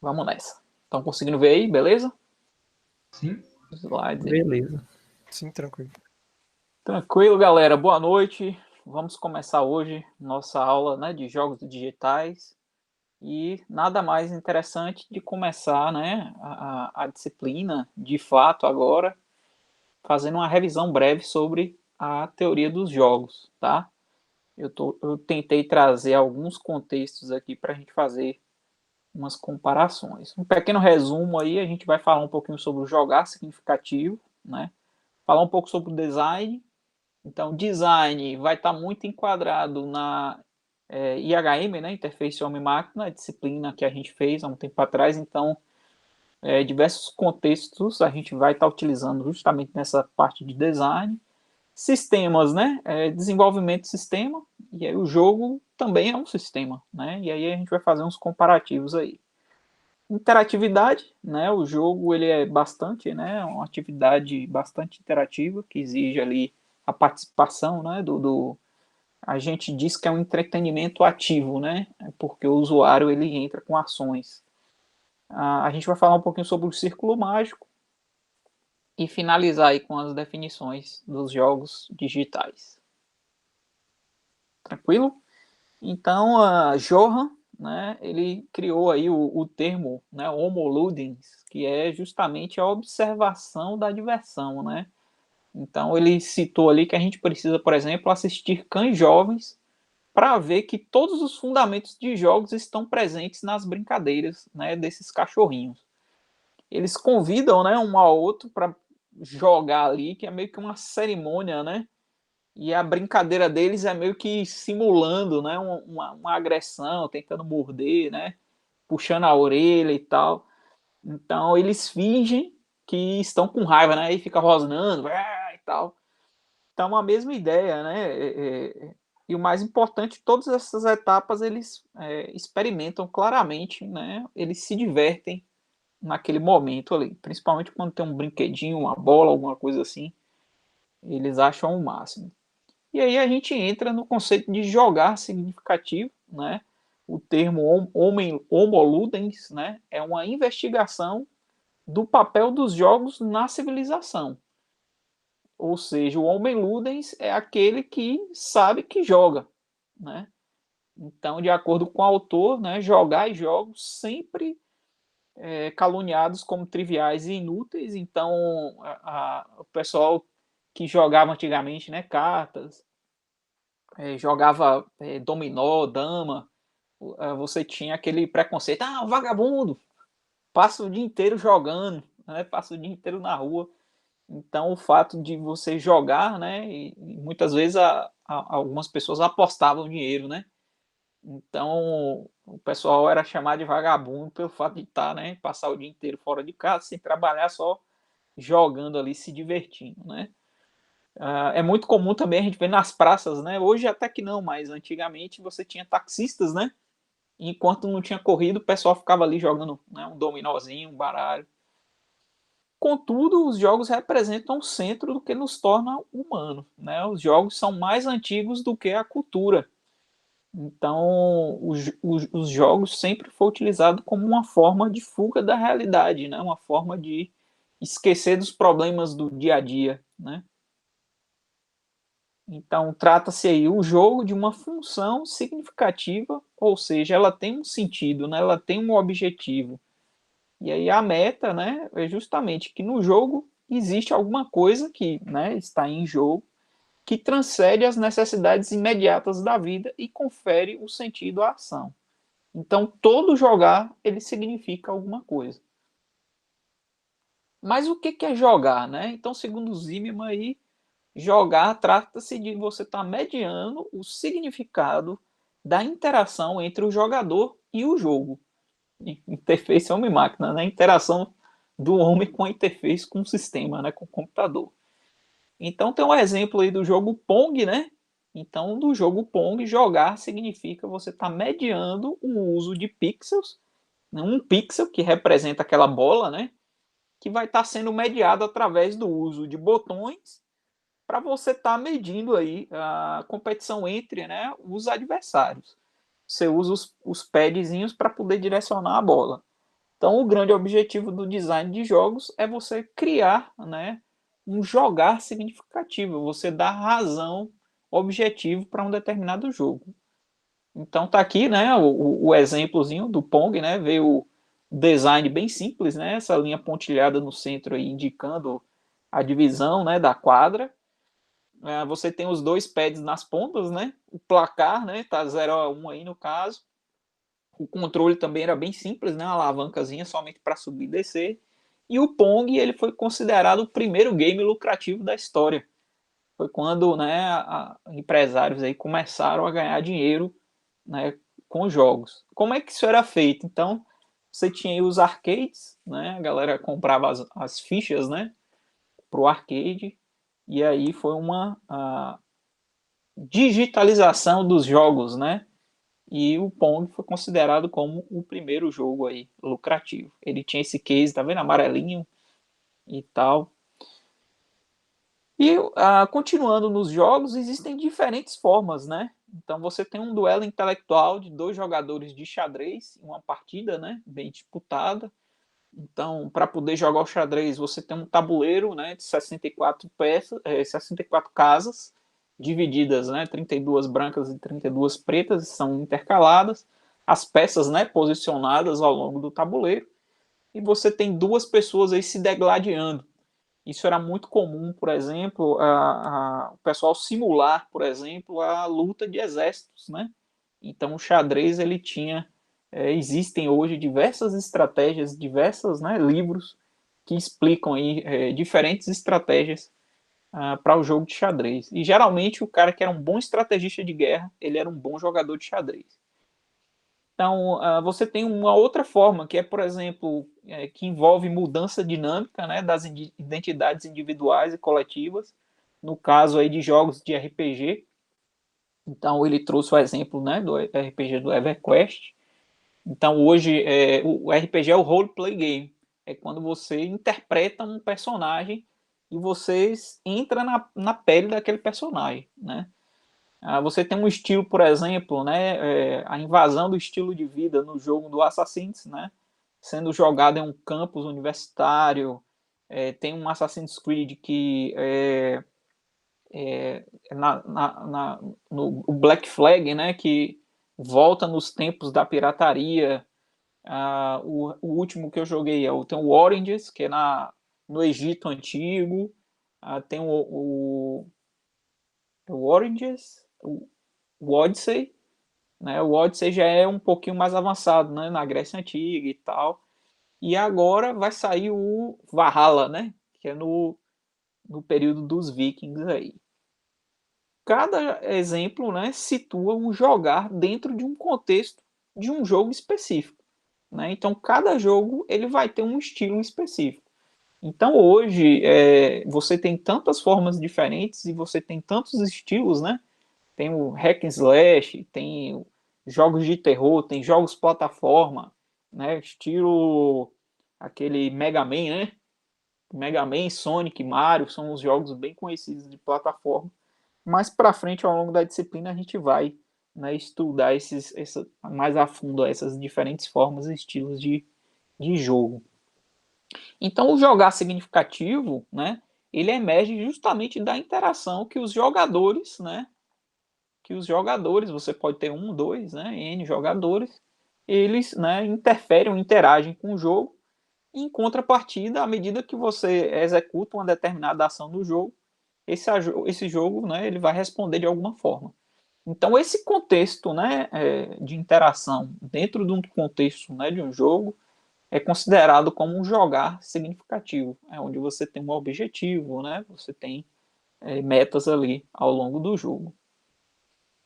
Vamos nessa. Estão conseguindo ver aí, beleza? Sim. Slides aí. Beleza. Sim, tranquilo. Tranquilo, galera. Boa noite. Vamos começar hoje nossa aula, né, de jogos digitais. E nada mais interessante de começar, né, a disciplina, de fato, agora, fazendo uma revisão breve sobre a teoria dos jogos, tá? Eu tentei trazer alguns contextos aqui para a gente fazer umas comparações. Um pequeno resumo aí, a gente vai falar um pouquinho sobre o jogar significativo, né? Falar um pouco sobre o design. Então, design vai estar muito enquadrado na IHM, né? Interface Homem-Máquina, a disciplina que a gente fez há um tempo atrás. Então, diversos contextos a gente vai estar utilizando justamente nessa parte de design. Sistemas, né? Desenvolvimento de sistema, e aí o jogo também é um sistema, né? E aí a gente vai fazer uns comparativos aí. Interatividade, né? O jogo ele é bastante, né? Uma atividade bastante interativa que exige ali a participação, né? A gente diz que é um entretenimento ativo, né? Porque o usuário ele entra com ações. A gente vai falar um pouquinho sobre o círculo mágico e finalizar aí com as definições dos jogos digitais. Tranquilo? Então, a Johan, né, ele criou aí o termo, né, Homo Ludens, que é justamente a observação da diversão, né? Então, ele citou ali que a gente precisa, por exemplo, assistir cães jovens para ver que todos os fundamentos de jogos estão presentes nas brincadeiras, né, desses cachorrinhos. Eles convidam, né, um ao outro para jogar ali, que é meio que uma cerimônia, né? E a brincadeira deles é meio que simulando, né, uma agressão, tentando morder, né, puxando a orelha e tal. Então eles fingem que estão com raiva, né, e fica rosnando e tal. Então a mesma ideia, né, e o mais importante, todas essas etapas eles experimentam claramente, né, eles se divertem naquele momento ali, principalmente quando tem um brinquedinho, uma bola, alguma coisa assim, eles acham o máximo. E aí a gente entra no conceito de jogar significativo, né? O termo Homo Ludens, né, é uma investigação do papel dos jogos na civilização. Ou seja, o Homem Ludens é aquele que sabe que joga, né? Então, de acordo com o autor, né, jogar e jogos sempre caluniados como triviais e inúteis. Então, o pessoal que jogava antigamente, né, cartas, jogava dominó, dama, você tinha aquele preconceito, vagabundo, passa o dia inteiro jogando, né, passa o dia inteiro na rua. Então o fato de você jogar, né, e muitas vezes algumas pessoas apostavam dinheiro, né, então o pessoal era chamado de vagabundo pelo fato de estar, né, passar o dia inteiro fora de casa, sem trabalhar, só jogando ali, se divertindo, né. É muito comum também a gente ver nas praças, né? Hoje até que não, mas antigamente você tinha taxistas, né? E enquanto não tinha corrido, o pessoal ficava ali jogando, né, um dominózinho, um baralho. Contudo, os jogos representam o centro do que nos torna humano, né? Os jogos são mais antigos do que a cultura. Então, os jogos sempre foi utilizado como uma forma de fuga da realidade, né? Uma forma de esquecer dos problemas do dia a dia, né? Então, trata-se aí o jogo de uma função significativa, ou seja, ela tem um sentido, né? Ela tem um objetivo. E aí a meta, né, é justamente que no jogo existe alguma coisa que, né, está em jogo, que transcende as necessidades imediatas da vida e confere o sentido à ação. Então, todo jogar, ele significa alguma coisa. Mas o que é jogar, né? Então, segundo o Zimmermann aí, jogar trata-se de você estar mediando o significado da interação entre o jogador e o jogo. Interface homem-máquina, né? Interação do homem com a interface com o sistema, né? Com o computador. Então tem um exemplo aí do jogo Pong, né? Então, do jogo Pong, jogar significa você estar mediando o uso de pixels, né? Um pixel que representa aquela bola, né? Que vai estar sendo mediado através do uso de botões para você estar medindo aí a competição entre, né, os adversários. Você usa os padzinhos para poder direcionar a bola. Então, o grande objetivo do design de jogos é você criar, né, um jogar significativo, você dar razão, objetivo para um determinado jogo. Então tá aqui, né, o exemplozinho do Pong, né, veio o design bem simples, né, essa linha pontilhada no centro aí indicando a divisão, né, da quadra. Você tem os dois pads nas pontas, né, o placar, né, tá 0-1 aí no caso. O controle também era bem simples, né, uma alavancazinha somente para subir e descer. E o Pong, ele foi considerado o primeiro game lucrativo da história. Foi quando, né, empresários aí começaram a ganhar dinheiro, né, com jogos. Como é que isso era feito? Então, você tinha aí os arcades, né, a galera comprava as fichas, né, pro arcade, e aí foi uma digitalização dos jogos, né, e o Pong foi considerado como o primeiro jogo aí lucrativo. Ele tinha esse case, tá vendo, amarelinho e tal. E continuando nos jogos, existem diferentes formas, né? Então você tem um duelo intelectual de dois jogadores de xadrez, uma partida, né, bem disputada. Então, para poder jogar o xadrez, você tem um tabuleiro, né, de 64 peças, 64 casas, divididas, né, 32 brancas e 32 pretas, são intercaladas. As peças, né, posicionadas ao longo do tabuleiro. E você tem duas pessoas aí se degladiando. Isso era muito comum, por exemplo, o pessoal simular, por exemplo, a luta de exércitos, né? Então, o xadrez, ele tinha... existem hoje diversas estratégias, diversos, né, livros que explicam aí, diferentes estratégias para o jogo de xadrez. E, geralmente, o cara que era um bom estrategista de guerra, ele era um bom jogador de xadrez. Então, você tem uma outra forma, que é, por exemplo, que envolve mudança dinâmica, né, das identidades individuais e coletivas, no caso aí de jogos de RPG. Então, ele trouxe o exemplo, né, do RPG do EverQuest. Então, hoje, o RPG é o role play game. É quando você interpreta um personagem e você entra na pele daquele personagem, né? Você tem um estilo, por exemplo, né, a invasão do estilo de vida no jogo do Assassin's, né, sendo jogado em um campus universitário. Tem um Assassin's Creed que no Black Flag, né, que volta nos tempos da pirataria. O último que eu joguei tem o Oranges, que é no Egito Antigo. Tem o Oranges, o Odyssey, né? O Odyssey já é um pouquinho mais avançado, né? Na Grécia Antiga e tal. E agora vai sair o Valhalla, né? Que é no período dos Vikings aí. Cada exemplo, né, situa um jogar dentro de um contexto de um jogo específico, né? Então cada jogo ele vai ter um estilo específico. Então hoje você tem tantas formas diferentes e você tem tantos estilos, né? Tem o hack and slash, tem jogos de terror, tem jogos plataforma, né? Estilo aquele Mega Man, né? Mega Man, Sonic, Mario são os jogos bem conhecidos de plataforma. Mais para frente, ao longo da disciplina, a gente vai, né, estudar mais a fundo essas diferentes formas e estilos de jogo. Então, o jogar significativo, né? Ele emerge justamente da interação que os jogadores, você pode ter um, dois, né, N jogadores, eles, né, interferem, interagem com o jogo, e em contrapartida, à medida que você executa uma determinada ação no jogo, esse jogo, né, ele vai responder de alguma forma. Então, esse contexto, né, de interação dentro de um contexto, né, de um jogo é considerado como um jogar significativo, onde você tem um objetivo, né, você tem metas ali ao longo do jogo.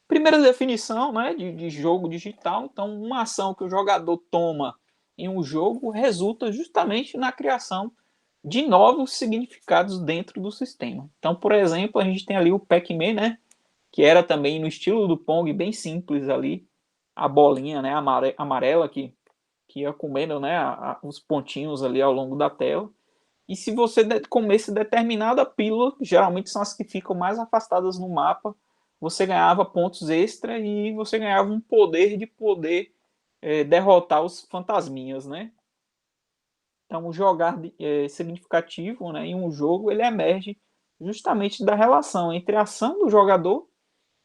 Primeira definição, né, de jogo digital. Então, uma ação que o jogador toma em um jogo resulta justamente na criação de novos significados dentro do sistema. Então, por exemplo, a gente tem ali o Pac-Man, né, que era também no estilo do Pong, bem simples ali, a bolinha, né, amarela que ia comendo, né, os pontinhos ali ao longo da tela. E se você comesse determinada pílula, geralmente são as que ficam mais afastadas no mapa, você ganhava pontos extra e você ganhava um poder de poder derrotar os fantasminhas, né? Então, o jogar significativo, né, em um jogo, ele emerge justamente da relação entre a ação do jogador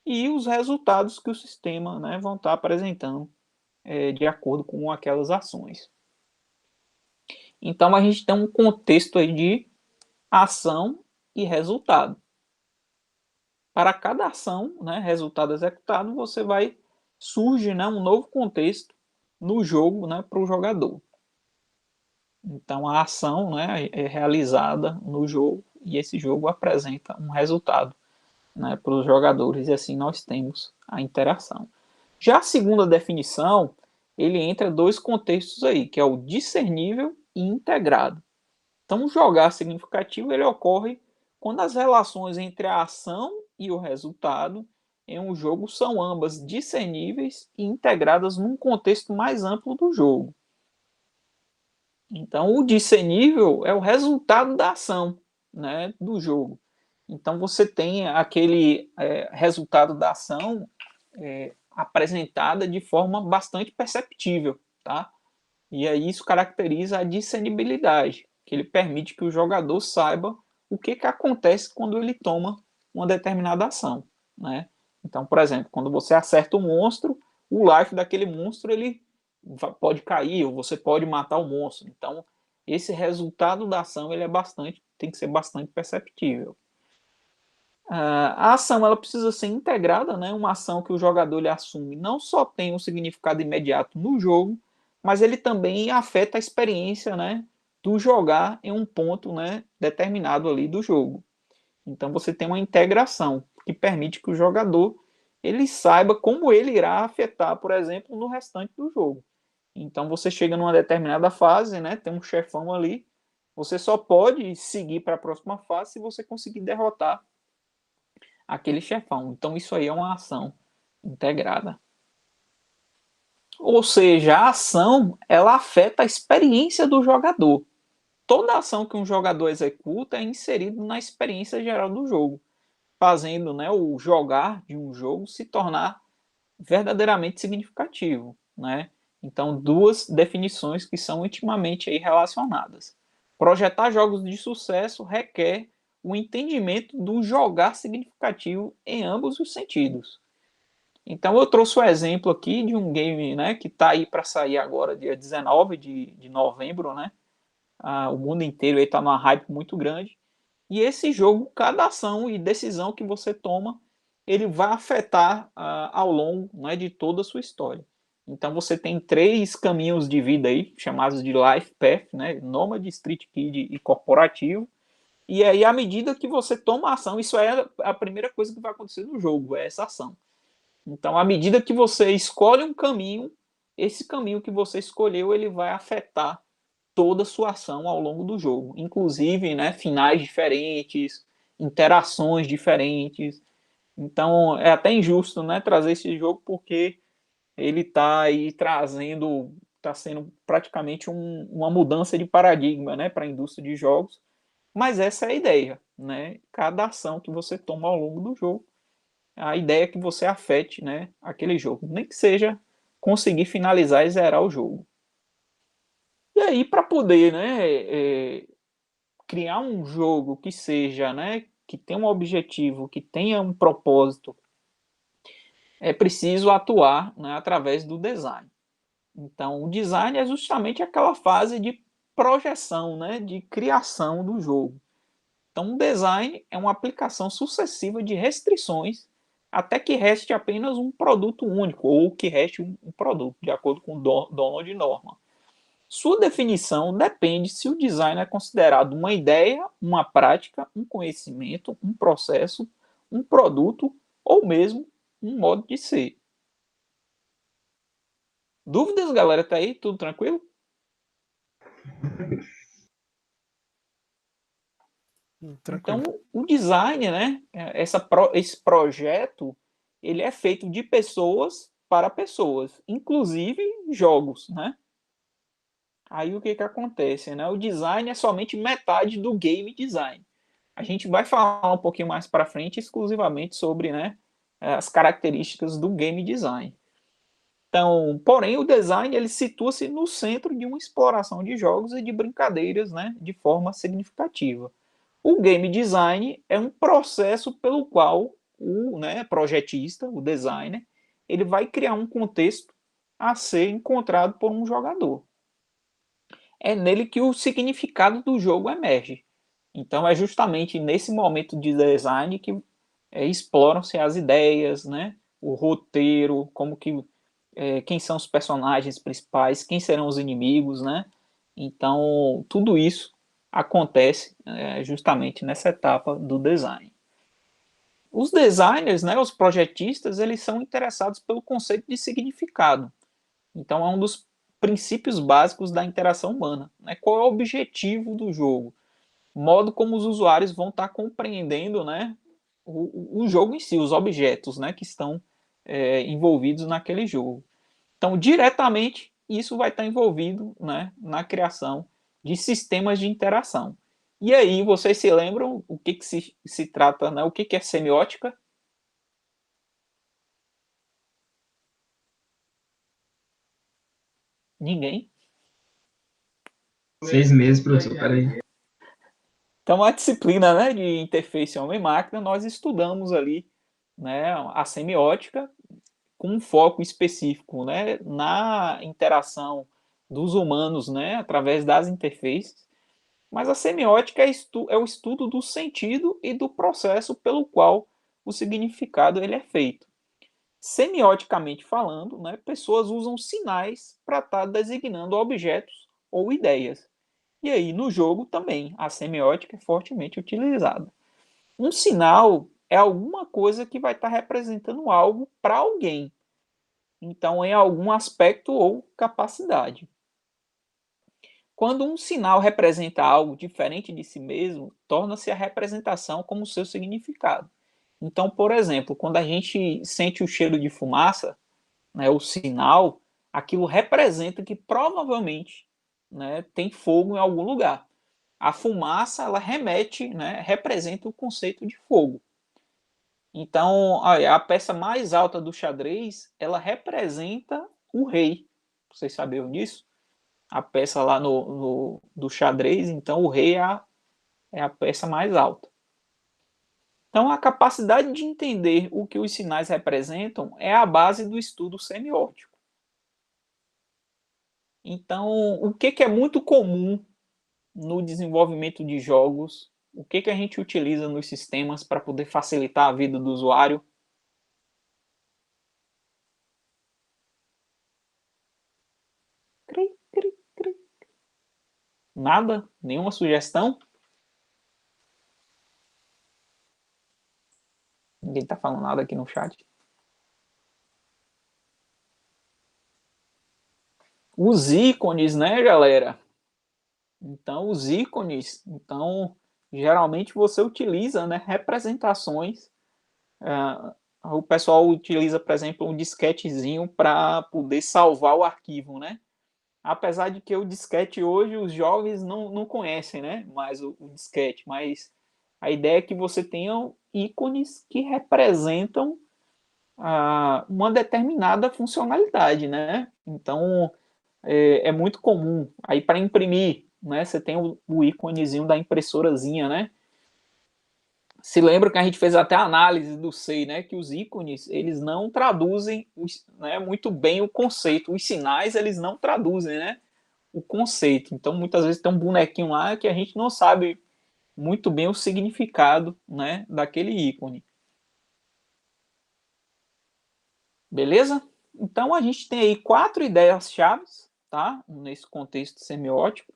e os resultados que o sistema, né, vão estar apresentando de acordo com aquelas ações. Então, a gente tem um contexto aí de ação e resultado. Para cada ação, né, resultado executado, surge, né, um novo contexto no jogo, né, para o jogador. Então, a ação, né, é realizada no jogo e esse jogo apresenta um resultado, né, para os jogadores, e assim nós temos a interação. Já a segunda definição, ele entra dois contextos aí, que é o discernível e integrado. Então, o jogar significativo ele ocorre quando as relações entre a ação e o resultado em um jogo são ambas discerníveis e integradas num contexto mais amplo do jogo. Então, o discernível é o resultado da ação, né, do jogo. Então, você tem aquele resultado da ação apresentada de forma bastante perceptível, tá? E aí isso caracteriza a discernibilidade, que ele permite que o jogador saiba o que acontece quando ele toma uma determinada ação, né? Então, por exemplo, quando você acerta o monstro, o life daquele monstro ele pode cair ou você pode matar o monstro. Então, esse resultado da ação ele tem que ser bastante perceptível. A ação ela precisa ser integrada, né? Uma ação que o jogador ele assume não só tem um significado imediato no jogo, mas ele também afeta a experiência, né, do jogar em um ponto, né, determinado ali do jogo. Então você tem uma integração que permite que o jogador ele saiba como ele irá afetar, por exemplo, no restante do jogo. Então você chega numa determinada fase, né, tem um chefão ali, você só pode seguir para a próxima fase se você conseguir derrotar aquele chefão. Então isso aí é uma ação integrada. Ou seja, a ação ela afeta a experiência do jogador. Toda ação que um jogador executa é inserido na experiência geral do jogo, fazendo, né, o jogar de um jogo se tornar verdadeiramente significativo, né? Então, duas definições que são intimamente aí relacionadas. Projetar jogos de sucesso requer o entendimento do jogar significativo em ambos os sentidos. Então eu trouxe o exemplo aqui de um game, né, que está aí para sair agora, dia 19 de novembro, né? O mundo inteiro está numa hype muito grande. E esse jogo, cada ação e decisão que você toma, ele vai afetar ao longo, né, de toda a sua história. Então você tem três caminhos de vida aí, chamados de Life Path, né? Nômade, Street Kid e Corporativo. E aí, à medida que você toma a ação, isso é a primeira coisa que vai acontecer no jogo, é essa ação. Então, à medida que você escolhe um caminho, esse caminho que você escolheu, ele vai afetar toda a sua ação ao longo do jogo. Inclusive, né, finais diferentes, interações diferentes. Então, é até injusto, né, trazer esse jogo, porque ele está aí trazendo, está sendo praticamente uma mudança de paradigma, né, para a indústria de jogos. Mas essa é a ideia, né? Cada ação que você toma ao longo do jogo, a ideia é que você afete, né, aquele jogo, nem que seja conseguir finalizar e zerar o jogo. E aí, para poder, né, criar um jogo que seja, né, que tenha um objetivo, que tenha um propósito, é preciso atuar, né, através do design. Então, o design é justamente aquela fase de projeção, né, de criação do jogo. Então, o design é uma aplicação sucessiva de restrições até que reste apenas um produto único, ou que reste um produto, de acordo com o dono de norma. Sua definição depende se o design é considerado uma ideia, uma prática, um conhecimento, um processo, um produto ou mesmo um modo de ser. Dúvidas, galera? Tá aí? Tudo tranquilo? Tranquilo. Então, o design, né, esse projeto, ele é feito de pessoas para pessoas, inclusive jogos, né? Aí o que que acontece, né? O design é somente metade do game design. A gente vai falar um pouquinho mais para frente exclusivamente sobre, né, as características do game design. Então, porém, o design ele situa-se no centro de uma exploração de jogos e de brincadeiras, né, de forma significativa. O game design é um processo pelo qual o, né, projetista, o designer, ele vai criar um contexto a ser encontrado por um jogador. É nele que o significado do jogo emerge. Então é justamente nesse momento de design que exploram-se as ideias, né? O roteiro, como que quem são os personagens principais, quem serão os inimigos, né? Então tudo isso acontece justamente nessa etapa do design. Os designers, né, os projetistas, eles são interessados pelo conceito de significado. Então é um dos princípios básicos da interação humana. Né? Qual é o objetivo do jogo? O modo como os usuários vão estar compreendendo, né, o jogo em si, os objetos, né, que estão envolvidos naquele jogo. Então, diretamente, isso vai estar envolvido, né, na criação de sistemas de interação. E aí, vocês se lembram o que se trata, né, o que é semiótica? Ninguém? 6 meses, professor, peraí. Então, a disciplina, né, de interface homem-máquina, nós estudamos ali, né, a semiótica com um foco específico, né, na interação dos humanos, né, através das interfaces. Mas a semiótica é o estudo do sentido e do processo pelo qual o significado ele é feito. Semioticamente falando, né, pessoas usam sinais para estar designando objetos ou ideias. E aí, no jogo também, a semiótica é fortemente utilizada. Um sinal é alguma coisa que vai estar representando algo para alguém. Então, em algum aspecto ou capacidade. Quando um sinal representa algo diferente de si mesmo, torna-se a representação como seu significado. Então, por exemplo, quando a gente sente o cheiro de fumaça, né, o sinal, aquilo representa que provavelmente, né, tem fogo em algum lugar. A fumaça, ela remete, né, representa o conceito de fogo. Então, a peça mais alta do xadrez, ela representa o rei. Vocês sabiam disso? A peça lá do xadrez, então o rei é a peça mais alta. Então, a capacidade de entender o que os sinais representam é a base do estudo semiótico. Então, o que é muito comum no desenvolvimento de jogos? O que a gente utiliza nos sistemas para poder facilitar a vida do usuário? Nada? Nenhuma sugestão? Ninguém está falando nada aqui no chat. Os ícones, né, galera? Então, os ícones, então, geralmente você utiliza, né, representações. O pessoal utiliza, por exemplo, um disquetezinho para poder salvar o arquivo, né? Apesar de que o disquete hoje os jovens não conhecem, né? Mais o disquete, mas a ideia é que você tenha ícones que representam uma determinada funcionalidade, né? Então, é muito comum. Aí, para imprimir, né, você tem o íconezinho da impressorazinha, né? Se lembra que a gente fez até a análise do SEI, né? Que os ícones, eles não traduzem né, muito bem o conceito. Os sinais, eles não traduzem, né? O conceito. Então, muitas vezes tem um bonequinho lá que a gente não sabe muito bem o significado, né, daquele ícone. Beleza? Então, a gente tem aí 4 ideias-chave, tá? Nesse contexto semiótico,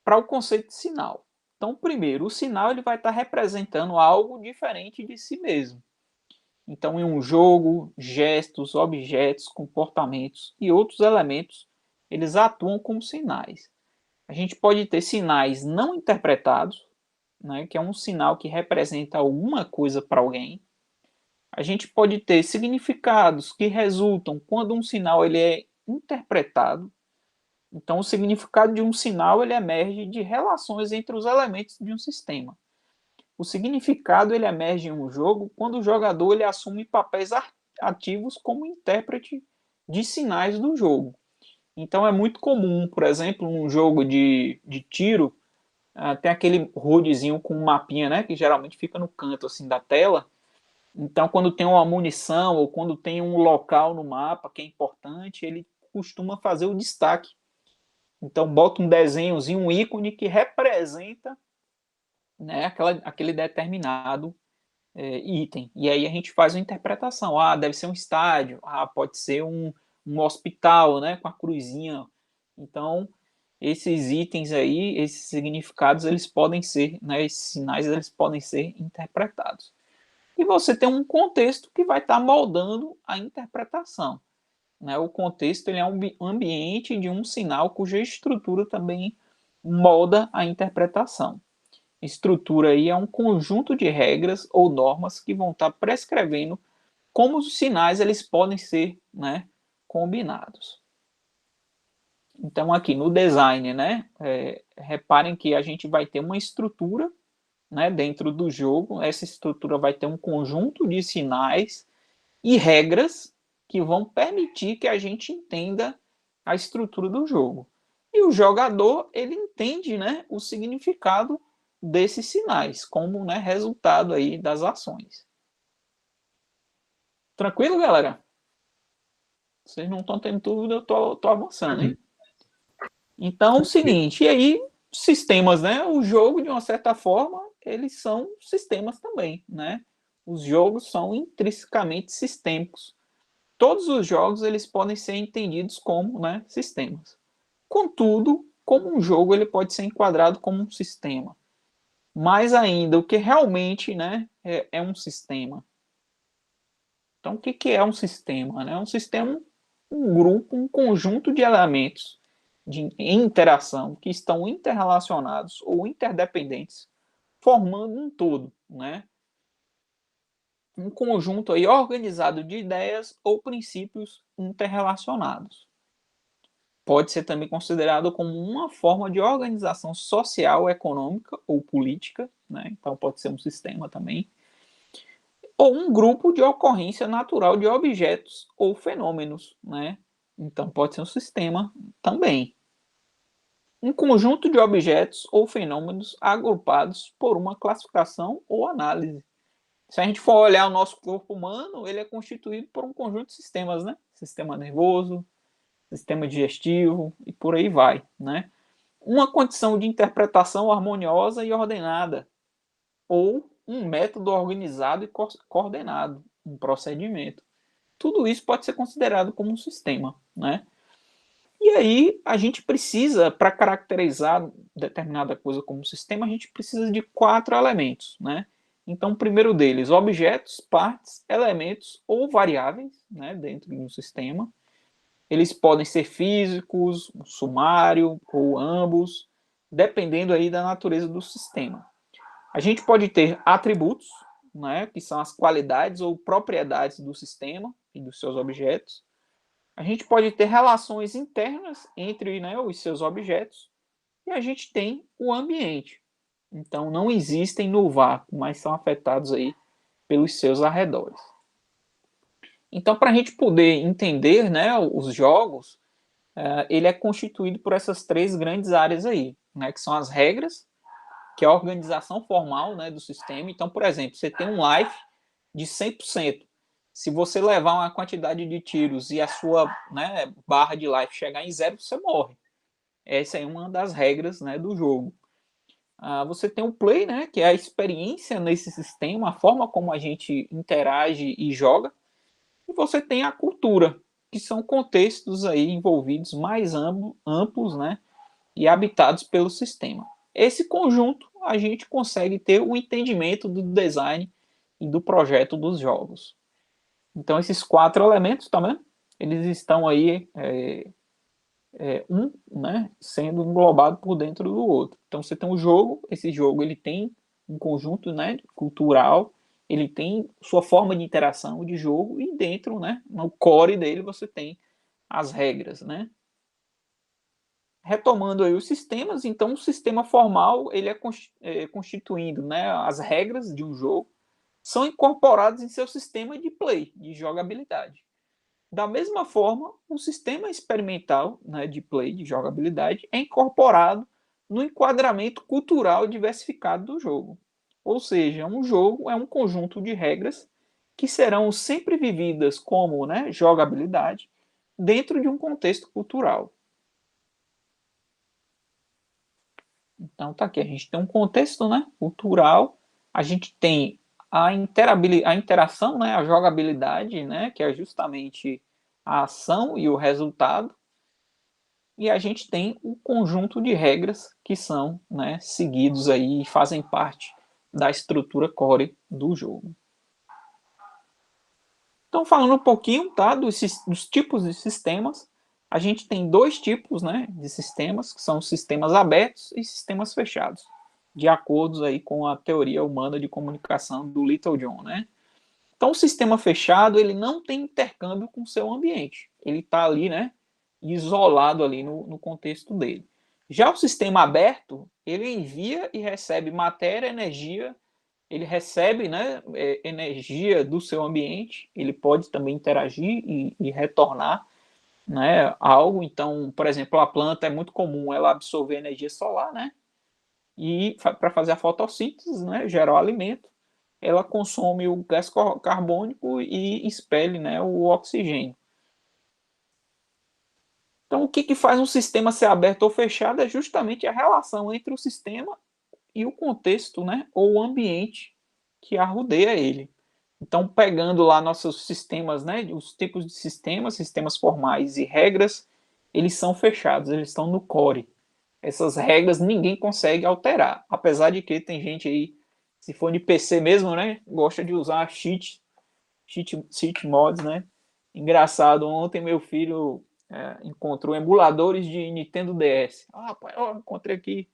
para o conceito de sinal. Então, primeiro, o sinal ele vai estar representando algo diferente de si mesmo. Então, em um jogo, gestos, objetos, comportamentos e outros elementos, eles atuam como sinais. A gente pode ter sinais não interpretados, né, que é um sinal que representa alguma coisa para alguém. A gente pode ter significados que resultam quando um sinal ele é interpretado. Então, o significado de um sinal ele emerge de relações entre os elementos de um sistema. O significado ele emerge em um jogo quando o jogador ele assume papéis ativos como intérprete de sinais do jogo. Então é muito comum, por exemplo, um jogo de tiro, tem aquele HUDzinho com um mapinha, né, que geralmente fica no canto assim da tela. Então, quando tem uma munição ou quando tem um local no mapa que é importante, ele costuma fazer o destaque. Então, bota um desenhozinho, um ícone que representa, né, aquele determinado item. E aí a gente faz uma interpretação. Ah, deve ser um estádio. Ah, pode ser um hospital, né, com a cruzinha. Então, esses itens aí, esses significados, eles podem ser, né, esses sinais, eles podem ser interpretados. E você tem um contexto que vai estar moldando a interpretação. Né? O contexto ele é um ambiente de um sinal cuja estrutura também molda a interpretação. Estrutura aí é um conjunto de regras ou normas que vão estar prescrevendo como os sinais eles podem ser, né, combinados. Então aqui no design, né, reparem que a gente vai ter uma estrutura, né, dentro do jogo. Essa estrutura vai ter um conjunto de sinais e regras que vão permitir que a gente entenda a estrutura do jogo. E o jogador, ele entende, né, o significado desses sinais, como, né, resultado aí das ações. Tranquilo, galera? Vocês não estão tendo dúvida, eu tô avançando, hein? Então, o seguinte, e aí, sistemas, né? O jogo, de uma certa forma, eles são sistemas também, né? Os jogos são intrinsecamente sistêmicos. Todos os jogos eles podem ser entendidos como, né, sistemas. Contudo, como um jogo ele pode ser enquadrado como um sistema. Mais ainda, o que realmente, né, é um sistema. Então, o que é um sistema? Né? Um sistema, um grupo, um conjunto de elementos de interação que estão interrelacionados ou interdependentes, formando um todo, né? Um conjunto aí organizado de ideias ou princípios interrelacionados. Pode ser também considerado como uma forma de organização social, econômica ou política, né? Então pode ser um sistema também, ou um grupo de ocorrência natural de objetos ou fenômenos, né? Então pode ser um sistema também. Um conjunto de objetos ou fenômenos agrupados por uma classificação ou análise. Se a gente for olhar o nosso corpo humano, ele é constituído por um conjunto de sistemas, né? Sistema nervoso, sistema digestivo e por aí vai, né? Uma condição de interpretação harmoniosa e ordenada, ou um método organizado e coordenado, um procedimento. Tudo isso pode ser considerado como um sistema, né? E aí a gente precisa, para caracterizar determinada coisa como sistema, a gente precisa de 4 elementos, né? Então, o primeiro deles, objetos, partes, elementos ou variáveis, né, dentro de um sistema. Eles podem ser físicos, sumário ou ambos, dependendo aí da natureza do sistema. A gente pode ter atributos, né, que são as qualidades ou propriedades do sistema e dos seus objetos. A gente pode ter relações internas entre, né, os seus objetos. E a gente tem o ambiente. Então, não existem no vácuo, mas são afetados aí pelos seus arredores. Então, para a gente poder entender, né, os jogos, ele é constituído por essas 3 grandes áreas aí, né, que são as regras, que é a organização formal, né, do sistema. Então, por exemplo, você tem um life de 100%. Se você levar uma quantidade de tiros e a sua, né, barra de life chegar em 0, você morre. Essa é uma das regras, né, do jogo. Você tem o play, né, que é a experiência nesse sistema, a forma como a gente interage e joga. E você tem a cultura, que são contextos aí envolvidos mais amplos, né, e habitados pelo sistema. Esse conjunto a gente consegue ter o entendimento do design e do projeto dos jogos. Então esses 4 elementos, tá vendo? Eles estão aí né, sendo englobado por dentro do outro. Então você tem um jogo, esse jogo ele tem um conjunto, né, cultural, ele tem sua forma de interação de jogo e dentro, né, no core dele você tem as regras, né? Retomando aí os sistemas, então o sistema formal ele é constituindo, né, as regras de um jogo são incorporadas em seu sistema de play, de jogabilidade. Da mesma forma, um sistema experimental, né, de play, de jogabilidade, é incorporado no enquadramento cultural diversificado do jogo. Ou seja, um jogo é um conjunto de regras que serão sempre vividas como, né, jogabilidade dentro de um contexto cultural. Então tá aqui, a gente tem um contexto, né, cultural, a gente tem a interação, né, a jogabilidade, né, que é justamente a ação e o resultado, e a gente tem um conjunto de regras que são, né, seguidos aí e fazem parte da estrutura core do jogo. Então, falando um pouquinho, tá, dos tipos de sistemas, a gente tem dois tipos, né, de sistemas, que são sistemas abertos e sistemas fechados, de acordo aí com a teoria humana de comunicação do Little John, né? Então, o sistema fechado, ele não tem intercâmbio com o seu ambiente. Ele está ali, né, isolado ali no contexto dele. Já o sistema aberto, ele envia e recebe matéria, energia, ele recebe, né, energia do seu ambiente, ele pode também interagir e retornar, né, algo. Então, por exemplo, a planta é muito comum ela absorver energia solar, né, e para fazer a fotossíntese, né, gerar o alimento, ela consome o gás carbônico e expele, né, o oxigênio. Então, o que faz um sistema ser aberto ou fechado é justamente a relação entre o sistema e o contexto, né, ou o ambiente que arrodeia ele. Então, pegando lá nossos sistemas, né, os tipos de sistemas, sistemas formais e regras, eles são fechados, eles estão no core. Essas regras ninguém consegue alterar, apesar de que tem gente aí, se for de PC mesmo, né, gosta de usar cheat mods, né? Engraçado, ontem meu filho encontrou emuladores de Nintendo DS. Ah, pai, ó, encontrei aqui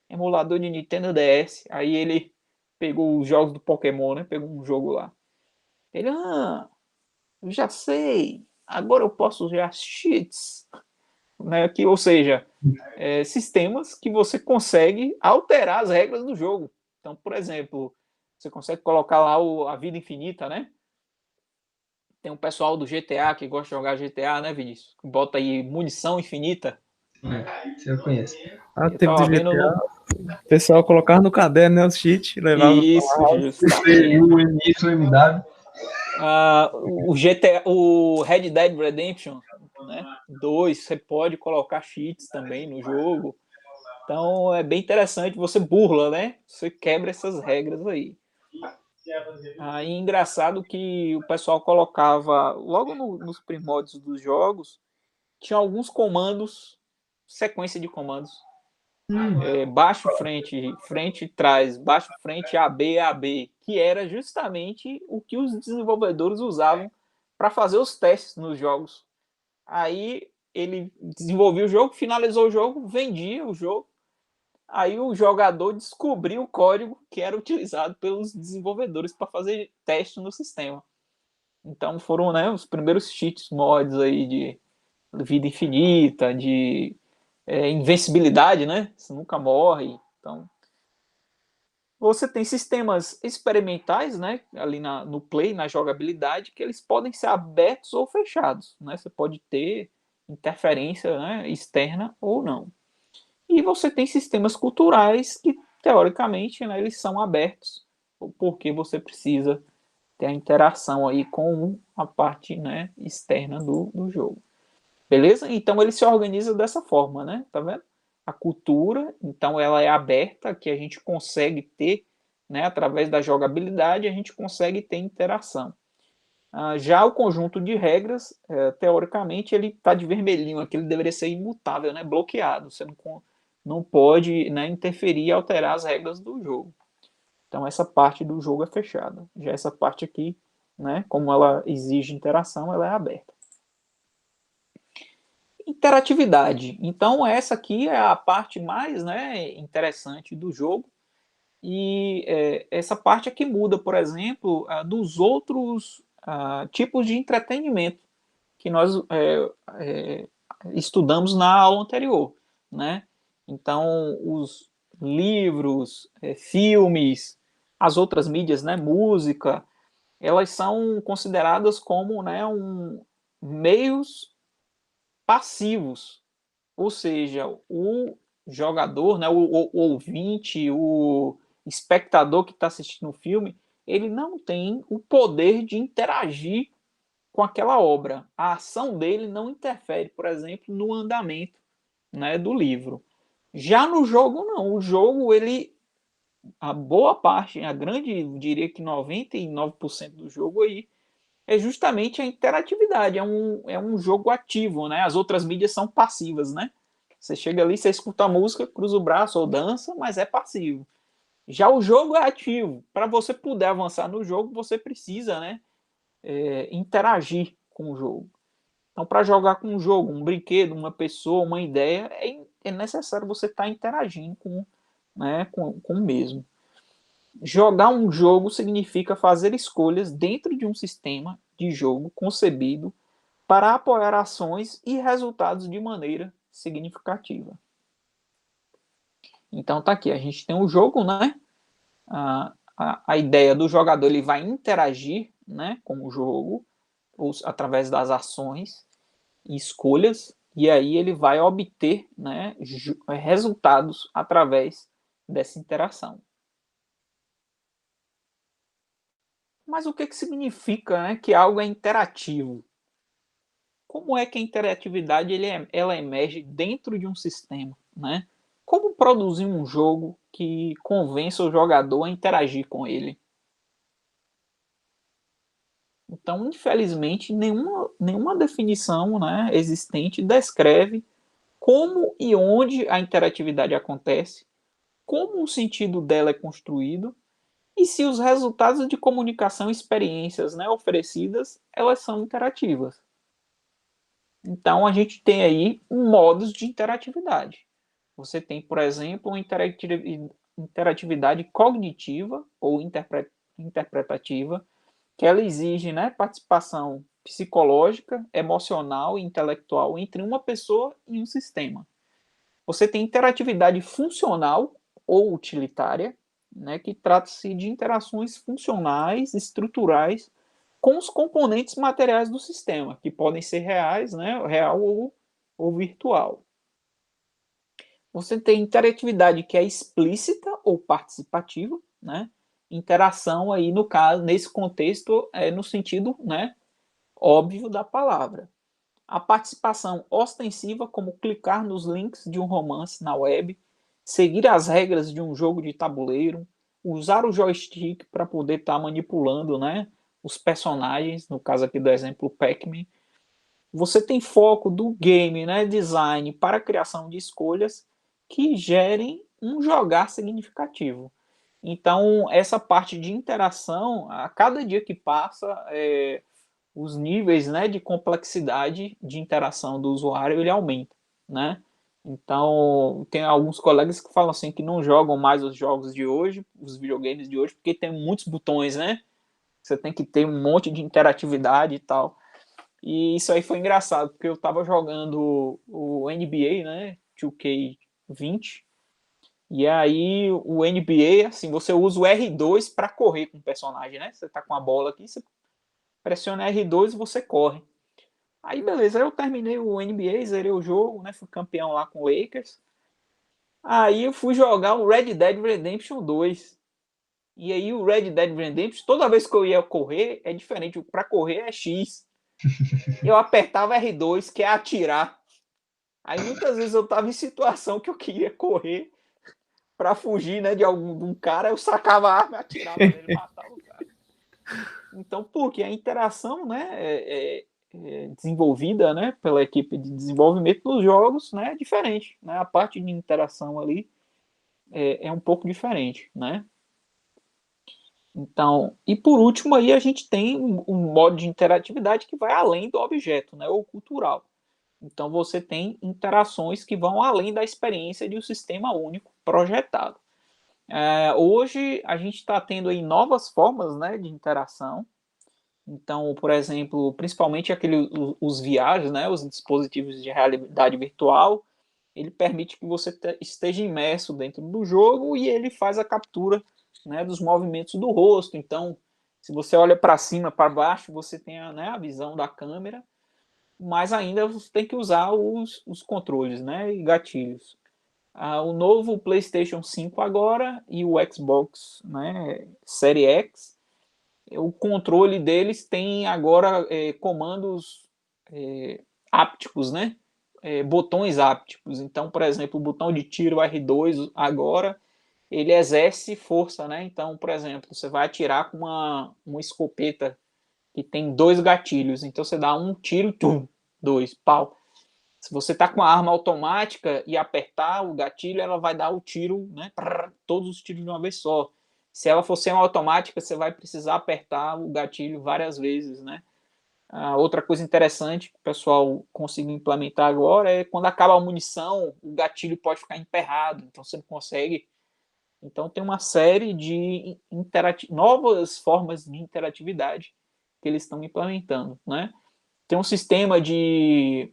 emulador de Nintendo DS. Aí ele pegou os jogos do Pokémon, né? Pegou um jogo lá. Ele, eu já sei. Agora eu posso usar cheats, né? Que, ou seja, sistemas que você consegue alterar as regras do jogo. Então, por exemplo, você consegue colocar lá a vida infinita, né? Tem um pessoal do GTA que gosta de jogar GTA, né, Vinícius? Bota aí munição infinita. Isso eu conheço. Ah, Eu tempo do tava vendo GTA, no. o pessoal colocava no caderno, né, os cheats, levava pra Isso, lá. justamente. Isso, MW. O GTA, o Red Dead Redemption, né? 2, você pode colocar cheats também no jogo. Então é bem interessante, você burla, né? Você quebra essas regras aí. Aí engraçado que o pessoal colocava logo nos primórdios dos jogos, tinha alguns comandos, sequência de comandos. Baixo, frente, frente, trás, baixo, frente, AB, AB, que era justamente o que os desenvolvedores usavam para fazer os testes nos jogos. Aí ele desenvolvia o jogo, finalizou o jogo, vendia o jogo. Aí o jogador descobriu o código que era utilizado pelos desenvolvedores para fazer teste no sistema. Então foram, né, os primeiros cheats mods aí de vida infinita, de invencibilidade, né? Você nunca morre. Então, você tem sistemas experimentais, né? Ali no play, na jogabilidade, que eles podem ser abertos ou fechados, né? Você pode ter interferência, né, externa ou não. E você tem sistemas culturais que, teoricamente, né, eles são abertos, porque você precisa ter a interação aí com a parte, né, externa do jogo. Beleza? Então ele se organiza dessa forma, né? Tá vendo? A cultura, então ela é aberta, que a gente consegue ter, né, através da jogabilidade, a gente consegue ter interação. Já o conjunto de regras, teoricamente, ele está de vermelhinho, aqui ele deveria ser imutável, né, bloqueado. Você não pode, né, interferir e alterar as regras do jogo. Então essa parte do jogo é fechada. Já essa parte aqui, né, como ela exige interação, ela é aberta. Interatividade. Então essa aqui é a parte mais, né, interessante do jogo e essa parte é que muda, por exemplo, dos outros tipos de entretenimento que nós estudamos na aula anterior, né? Então os livros, filmes, as outras mídias, né, música, elas são consideradas como, né, meios passivos, ou seja, o jogador, né, o ouvinte, o espectador que está assistindo o filme, ele não tem o poder de interagir com aquela obra. A ação dele não interfere, por exemplo, no andamento, né, do livro. Já no jogo, não. O jogo, ele, a boa parte, a grande, diria que 99% do jogo aí, é justamente a interatividade. É um jogo ativo, né? As outras mídias são passivas, né? Você chega ali, você escuta a música, cruza o braço ou dança, mas é passivo. Já o jogo é ativo. Para você poder avançar no jogo, você precisa, né, interagir com o jogo. Então, para jogar com um jogo, um brinquedo, uma pessoa, uma ideia, é necessário você estar interagindo com, né, com o mesmo. Jogar um jogo significa fazer escolhas dentro de um sistema de jogo concebido para apoiar ações e resultados de maneira significativa. Então tá aqui, a gente tem um jogo, né? A ideia do jogador, ele vai interagir, né, com o jogo através das ações e escolhas, e aí ele vai obter, né, resultados através dessa interação. Mas o que significa, né, que algo é interativo? Como é que a interatividade ela emerge dentro de um sistema, né? Como produzir um jogo que convença o jogador a interagir com ele? Então, infelizmente, nenhuma definição, né, existente descreve como e onde a interatividade acontece, como o sentido dela é construído e se os resultados de comunicação e experiências, né, oferecidas, elas são interativas. Então, a gente tem aí modos de interatividade. Você tem, por exemplo, uma interatividade cognitiva ou interpretativa, que ela exige, né, participação psicológica, emocional e intelectual entre uma pessoa e um sistema. Você tem interatividade funcional ou utilitária, né, que trata-se de interações funcionais, estruturais, com os componentes materiais do sistema, que podem ser reais, né, real ou virtual. Você tem interatividade que é explícita ou participativa, né? Interação aí no caso, nesse contexto, no sentido, né, óbvio da palavra. A participação ostensiva, como clicar nos links de um romance na web, seguir as regras de um jogo de tabuleiro, usar o joystick para poder estar manipulando, né, os personagens, no caso aqui do exemplo Pac-Man. Você tem foco do game, né, design para a criação de escolhas que gerem um jogar significativo. Então, essa parte de interação, a cada dia que passa, os níveis, né, de complexidade de interação do usuário ele aumenta, né? Então, tem alguns colegas que falam assim que não jogam mais os jogos de hoje, os videogames de hoje, porque tem muitos botões, né? Você tem que ter um monte de interatividade e tal. E isso aí foi engraçado, porque eu tava jogando o NBA, né? 2K20. E aí o NBA, assim, você usa o R2 para correr com o personagem, né? Você tá com a bola aqui, você pressiona R2 e você corre. Aí beleza, eu terminei o NBA, zerei o jogo, né? Fui campeão lá com o Lakers. Aí eu fui jogar o Red Dead Redemption 2. E aí o Red Dead Redemption, toda vez que eu ia correr, é diferente. Para correr é X. Eu apertava R2, que é atirar. Aí muitas vezes eu tava em situação que eu queria correr para fugir, né, de um cara, eu sacava a arma e atirava nele, matava o cara. Então, porque a interação, né, desenvolvida, né, pela equipe de desenvolvimento dos jogos, né, é diferente, né, a parte de interação ali é um pouco diferente, né. Então, e por último aí a gente tem um modo de interatividade que vai além do objeto, né, ou cultural. Então você tem interações que vão além da experiência de um sistema único projetado. Hoje a gente está tendo aí novas formas, né, de interação. Então, por exemplo, principalmente os VRs, né, os dispositivos de realidade virtual, ele permite que você esteja imerso dentro do jogo e ele faz a captura, né, dos movimentos do rosto. Então, se você olha para cima, para baixo, você tem a, né, a visão da câmera. mas ainda você tem que usar os controles, né, e gatilhos. O novo PlayStation 5 agora e o Xbox, né, Série X, o controle deles tem agora comandos ápticos, né? Botões ápticos. Então, por exemplo, o botão de tiro R2 agora ele exerce força, né? Então, por exemplo, você vai atirar com uma escopeta que tem 2 gatilhos. Então você dá um tiro, tum, 2, pau. Se você tá com a arma automática e apertar o gatilho, ela vai dar o tiro, né? Todos os tiros de uma vez só. Se ela for ser uma automática, você vai precisar apertar o gatilho várias vezes, né? Outra coisa interessante que o pessoal conseguiu implementar agora é quando acaba a munição, o gatilho pode ficar emperrado, então você não consegue. Então tem uma série de novas formas de interatividade que eles estão implementando, né? Tem um sistema de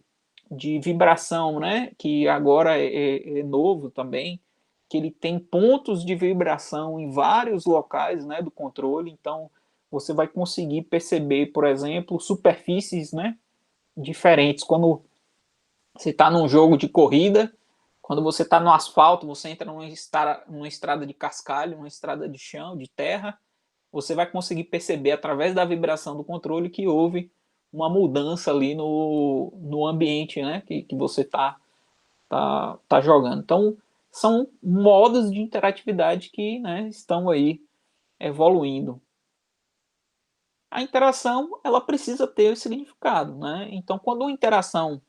vibração, né? Que agora é novo também, que ele tem pontos de vibração em vários locais, né, do controle. Então você vai conseguir perceber, por exemplo, superfícies, né, diferentes. Quando você está num jogo de corrida, quando você está no asfalto, você entra numa estrada de cascalho, numa estrada de chão, de terra, você vai conseguir perceber através da vibração do controle que houve uma mudança ali no ambiente, né, que você tá jogando. Então, são modos de interatividade que, né, estão aí evoluindo. A interação, ela precisa ter significado, né? Então, quando uma interação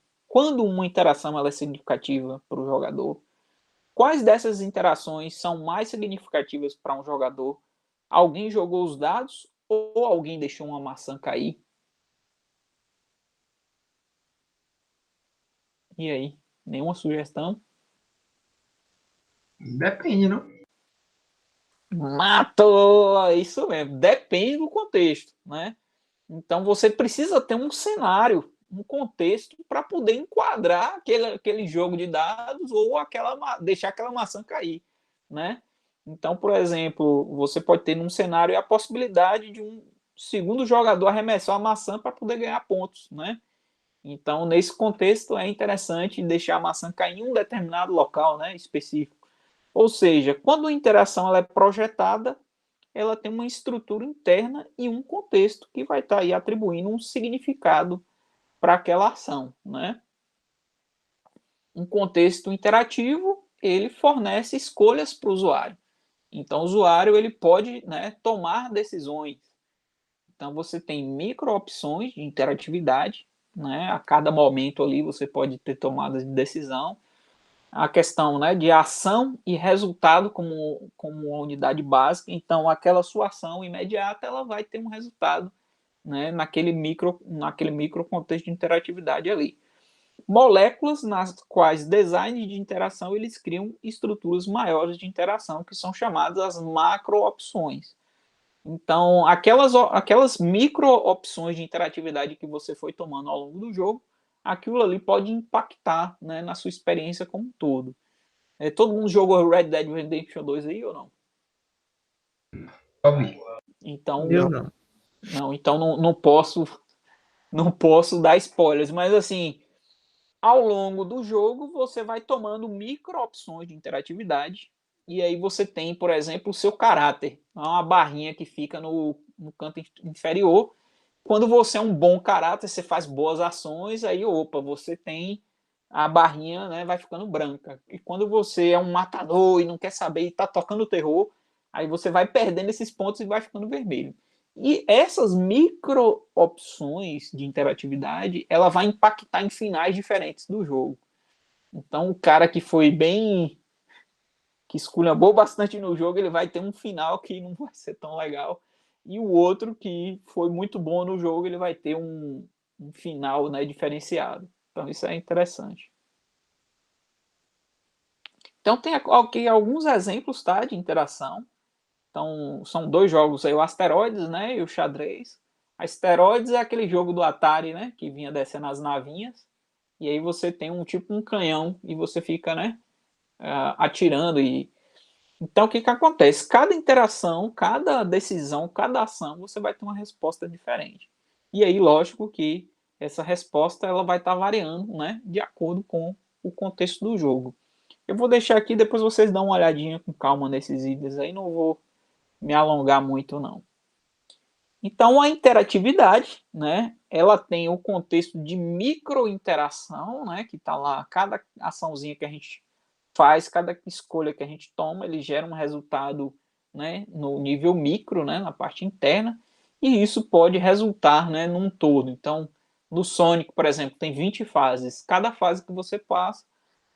ela é significativa para o jogador, quais dessas interações são mais significativas para um jogador? Alguém jogou os dados ou alguém deixou uma maçã cair? E aí? Nenhuma sugestão? Depende, não? Matou! Isso mesmo. Depende do contexto, né? Então você precisa ter um cenário, um contexto para poder enquadrar aquele jogo de dados ou deixar aquela maçã cair, né? Então, por exemplo, você pode ter num cenário a possibilidade de um segundo jogador arremessar a maçã para poder ganhar pontos, né? Então, nesse contexto, é interessante deixar a maçã cair em um determinado local, né, específico. Ou seja, quando a interação ela é projetada, ela tem uma estrutura interna e um contexto que vai estar aí atribuindo um significado para aquela ação, né? Um contexto interativo, ele fornece escolhas para o usuário. Então, o usuário ele pode, né, tomar decisões. Então, você tem micro opções de interatividade, né? A cada momento ali você pode ter tomadas de decisão. A questão, né, de ação e resultado como uma unidade básica. Então, aquela sua ação imediata ela vai ter um resultado, né, naquele micro contexto de interatividade ali. Moléculas nas quais design de interação eles criam estruturas maiores de interação que são chamadas as macro opções. Então, aquelas micro opções de interatividade que você foi tomando ao longo do jogo, aquilo ali pode impactar, né, na sua experiência como um todo. Todo mundo jogou Red Dead Redemption 2 aí ou não? Óbvio. Então, Eu não. então não posso dar spoilers, mas assim, ao longo do jogo você vai tomando micro opções de interatividade e aí você tem, por exemplo, o seu caráter, uma barrinha que fica no canto inferior. Quando você é um bom caráter, você faz boas ações, aí opa, você tem a barrinha, né, vai ficando branca. E quando você é um matador e não quer saber e tá tocando terror, aí você vai perdendo esses pontos e vai ficando vermelho. E essas micro opções de interatividade, ela vai impactar em finais diferentes do jogo. Então, o cara que foi bem, que esculhambou bastante no jogo, ele vai ter um final que não vai ser tão legal. E o outro que foi muito bom no jogo, ele vai ter um final, né, diferenciado. Então, isso é interessante. Então, tem aqui alguns exemplos, tá, de interação. Então, são 2 jogos aí, o Asteroids, né, e o Xadrez. Asteroids é aquele jogo do Atari, né, que vinha descendo as navinhas. E aí você tem um canhão e você fica, né, atirando. Então, o que acontece? Cada interação, cada decisão, cada ação, você vai ter uma resposta diferente. E aí, lógico que essa resposta ela vai estar variando, né, de acordo com o contexto do jogo. Eu vou deixar aqui, depois vocês dão uma olhadinha com calma nesses itens aí, não vou me alongar muito não. Então a interatividade, né, ela tem o contexto de microinteração, né, que está lá, cada açãozinha que a gente faz, cada escolha que a gente toma, ele gera um resultado, né, no nível micro, né, na parte interna, e isso pode resultar, né, num todo. Então, no Sonic, por exemplo, tem 20 fases. Cada fase que você passa,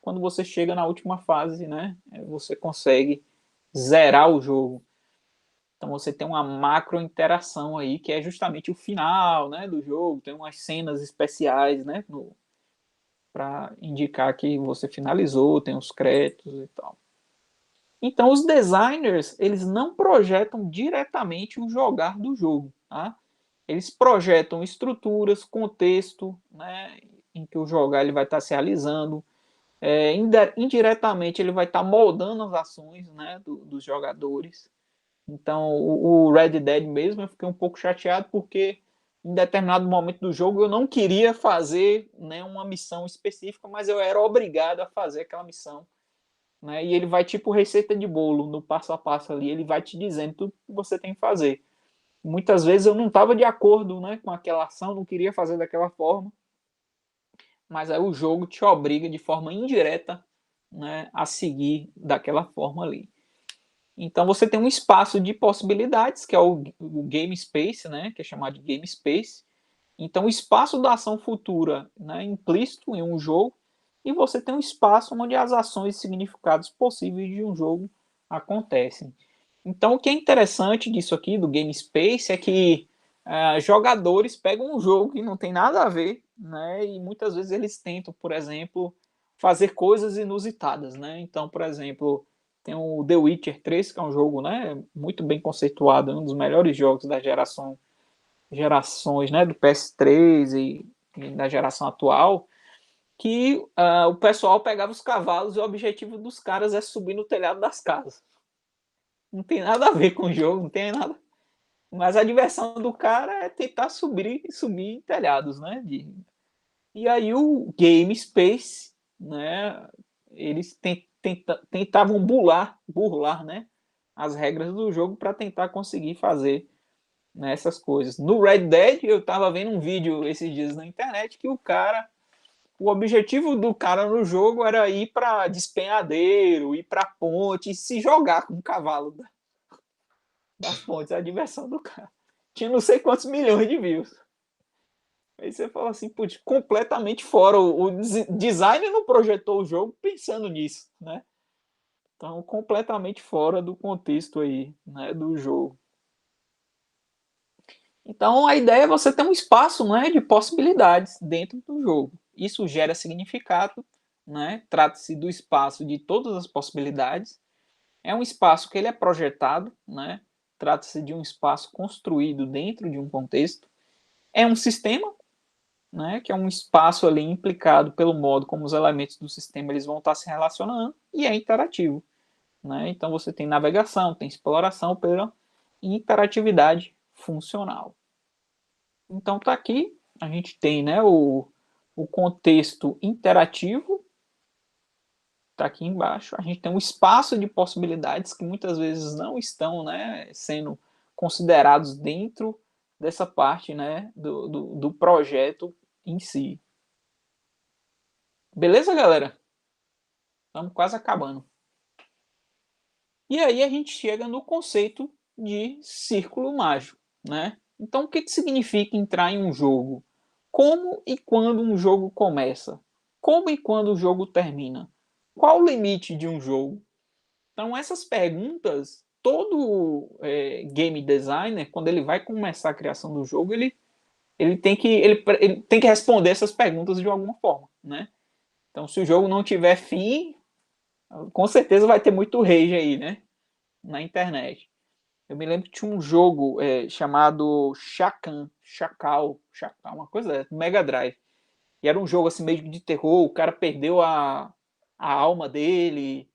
quando você chega na última fase, né, você consegue zerar o jogo. Então você tem uma macro interação aí, que é justamente o final, né, do jogo. Tem umas cenas especiais, né, para indicar que você finalizou, tem os créditos e tal. Então os designers, eles não projetam diretamente o jogar do jogo, tá? Eles projetam estruturas, contexto, né, em que o jogar ele vai estar se realizando. Indiretamente ele vai estar moldando as ações, né, dos jogadores. Então, o Red Dead mesmo, eu fiquei um pouco chateado porque em determinado momento do jogo eu não queria fazer, né, uma missão específica, mas eu era obrigado a fazer aquela missão, né? E ele vai tipo receita de bolo, no passo a passo ali, ele vai te dizendo tudo que você tem que fazer. Muitas vezes eu não estava de acordo, né, com aquela ação, não queria fazer daquela forma, mas aí o jogo te obriga de forma indireta, né, a seguir daquela forma ali. Então você tem um espaço de possibilidades, que é o Game Space, né, que é chamado de Game Space. Então o espaço da ação futura, né, implícito em um jogo, e você tem um espaço onde as ações e significados possíveis de um jogo acontecem. Então o que é interessante disso aqui, do Game Space, é que jogadores pegam um jogo que não tem nada a ver, né, e muitas vezes eles tentam, por exemplo, fazer coisas inusitadas, né? Então, por exemplo, tem o The Witcher 3, que é um jogo, né, muito bem conceituado, um dos melhores jogos da gerações, né, do PS3 e da geração atual, que o pessoal pegava os cavalos e o objetivo dos caras é subir no telhado das casas. Não tem nada a ver com o jogo, não tem nada. Mas a diversão do cara é tentar subir em telhados, né? E aí o Game Space, né? Eles tentavam burlar, né? As regras do jogo para tentar conseguir fazer, né, essas coisas. No Red Dead, eu estava vendo um vídeo esses dias na internet que o objetivo do cara no jogo era ir para despenhadeiro, ir para ponte e se jogar com o cavalo das pontes, a diversão do cara. Tinha não sei quantos milhões de views. Aí você fala assim, putz, completamente fora. O designer não projetou o jogo pensando nisso, né? Então, completamente fora do contexto aí, né, do jogo. Então, a ideia é você ter um espaço, né, de possibilidades dentro do jogo. Isso gera significado, né? Trata-se do espaço de todas as possibilidades. É um espaço que ele é projetado, né? Trata-se de um espaço construído dentro de um contexto. É um sistema, né, que é um espaço ali implicado pelo modo como os elementos do sistema eles vão estar se relacionando, e é interativo, né? Então você tem navegação, tem exploração pela interatividade funcional. Então tá aqui, a gente tem, né, o contexto interativo, tá aqui embaixo. A gente tem um espaço de possibilidades que muitas vezes não estão, né, sendo considerados dentro dessa parte, né, do projeto em si. Beleza, galera? Estamos quase acabando. E aí a gente chega no conceito de círculo mágico, né? Então, o que significa entrar em um jogo? Como e quando um jogo começa? Como e quando o jogo termina? Qual o limite de um jogo? Então, essas perguntas, todo game designer, quando ele vai começar a criação do jogo, ele tem que responder essas perguntas de alguma forma, né? Então, se o jogo não tiver fim, com certeza vai ter muito rage aí, né? Na internet. Eu me lembro que tinha um jogo chamado Chacal, uma coisa dessa, Mega Drive. E era um jogo assim meio de terror, o cara perdeu a alma dele.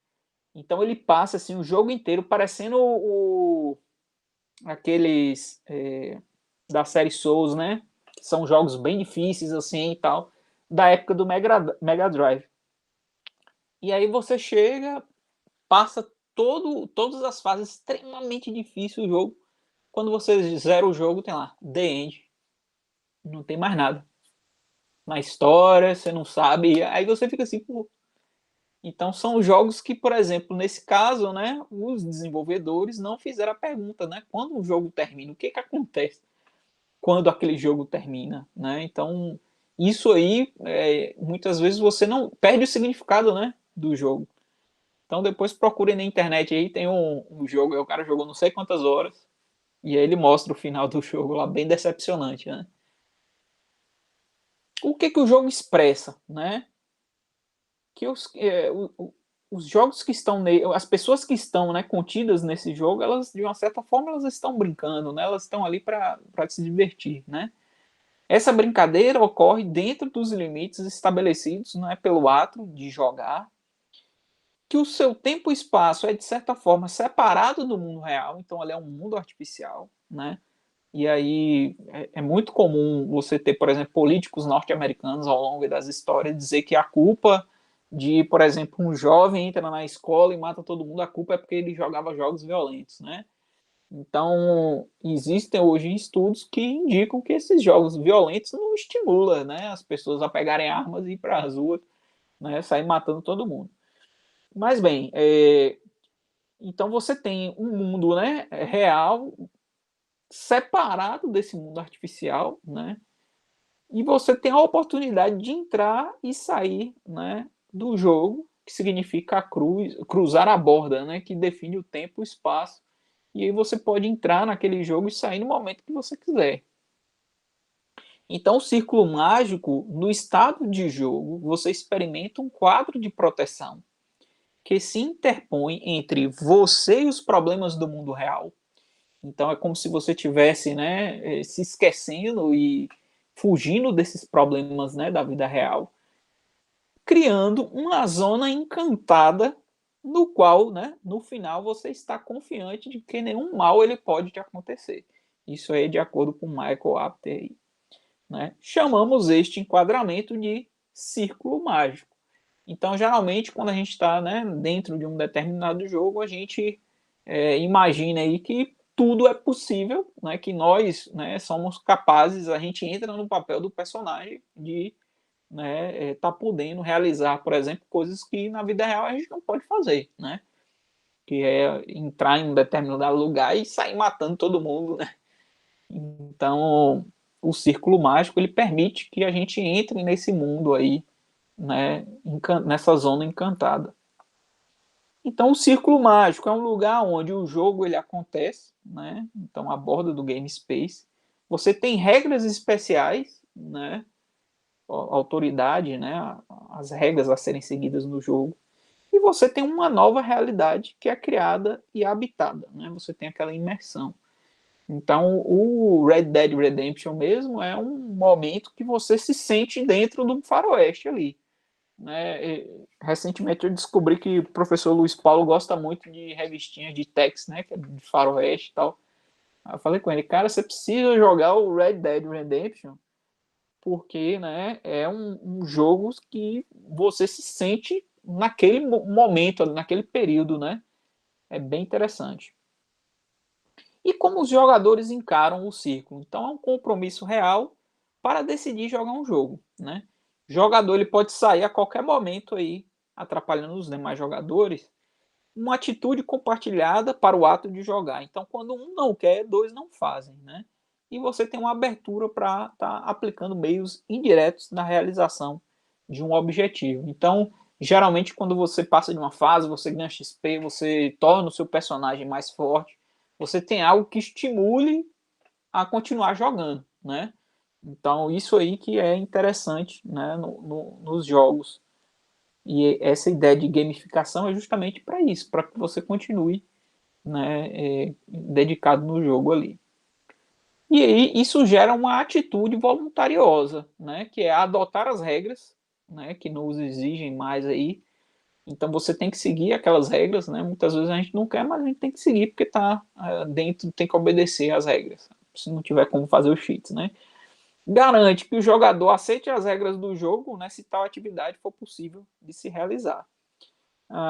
Então ele passa assim o jogo inteiro parecendo aqueles da série Souls, né? que são jogos bem difíceis assim e tal, da época do Mega Drive. E aí você chega, passa todas as fases extremamente difíceis do jogo. Quando você zera o jogo, tem lá, The End. Não tem mais nada. Na história, você não sabe. Aí você fica assim, pô. Então são jogos que, por exemplo, nesse caso, né, os desenvolvedores não fizeram a pergunta, né? Quando o jogo termina, o que acontece quando aquele jogo termina, né? Então, isso aí, muitas vezes você não perde o significado, né, do jogo. Então depois procurem na internet aí, tem um jogo, o cara jogou não sei quantas horas, e aí ele mostra o final do jogo lá, bem decepcionante, né? O que o jogo expressa, né? Que os jogos que estão as pessoas que estão, né, contidas nesse jogo, elas de uma certa forma elas estão brincando, né? Elas estão ali para se divertir, né? Essa brincadeira ocorre dentro dos limites estabelecidos, não é, pelo ato de jogar, que o seu tempo e espaço é de certa forma separado do mundo real, então ele é um mundo artificial, né? E aí é muito comum você ter, por exemplo, políticos norte-americanos ao longo das histórias dizer que a culpa de, por exemplo, um jovem entra na escola e mata todo mundo, a culpa é porque ele jogava jogos violentos, né? Então, existem hoje estudos que indicam que esses jogos violentos não estimulam, né, as pessoas a pegarem armas e ir para as ruas, né, sair matando todo mundo. Mas bem, então você tem um mundo, né, real separado desse mundo artificial, né? E você tem a oportunidade de entrar e sair, né, do jogo, que significa a cruzar a borda, né, que define o tempo e o espaço. E aí você pode entrar naquele jogo e sair no momento que você quiser. Então, o círculo mágico, no estado de jogo, você experimenta um quadro de proteção que se interpõe entre você e os problemas do mundo real. Então é como se você tivesse, né, se esquecendo e fugindo desses problemas, né, da vida real, criando uma zona encantada no qual, né, no final você está confiante de que nenhum mal ele pode te acontecer. Isso aí é de acordo com Michael Apter, né? Chamamos este enquadramento de círculo mágico. Então, geralmente, quando a gente está, né, dentro de um determinado jogo, a gente imagina aí que tudo é possível, né, que nós, né, somos capazes, a gente entra no papel do personagem de, né, tá podendo realizar, por exemplo, coisas que na vida real a gente não pode fazer, né? Que é entrar em um determinado lugar e sair matando todo mundo, né? Então, o círculo mágico ele permite que a gente entre nesse mundo aí, né, nessa zona encantada. Então, o círculo mágico é um lugar onde o jogo ele acontece, né? Então, a borda do game space. Você tem regras especiais, né? A autoridade, né? As regras a serem seguidas no jogo. E você tem uma nova realidade que é criada e habitada, né? Você tem aquela imersão. Então, o Red Dead Redemption mesmo é um momento que você se sente dentro do faroeste ali. Né? Recentemente eu descobri que o professor Luiz Paulo gosta muito de revistinhas de text, né? Que é de faroeste e tal. Aí eu falei com ele, cara, você precisa jogar o Red Dead Redemption porque, né, é um jogo que você se sente naquele momento, naquele período, né? É bem interessante. E como os jogadores encaram o círculo? Então é um compromisso real para decidir jogar um jogo, né? O jogador ele pode sair a qualquer momento aí, atrapalhando os demais jogadores, uma atitude compartilhada para o ato de jogar. Então, quando um não quer, dois não fazem, né? E você tem uma abertura para estar aplicando meios indiretos na realização de um objetivo. Então, geralmente, quando você passa de uma fase, você ganha XP, você torna o seu personagem mais forte, você tem algo que estimule a continuar jogando, né? Então, isso aí que é interessante, né, nos jogos. E essa ideia de gamificação é justamente para isso, para que você continue, né, dedicado no jogo ali. E aí isso gera uma atitude voluntariosa, né, que é adotar as regras, né, que nos exigem mais aí. Então você tem que seguir aquelas regras, né? Muitas vezes a gente não quer, mas a gente tem que seguir porque está dentro, tem que obedecer às regras. Se não tiver como fazer os cheats, né? garante que o jogador aceite as regras do jogo, né, se tal atividade for possível de se realizar.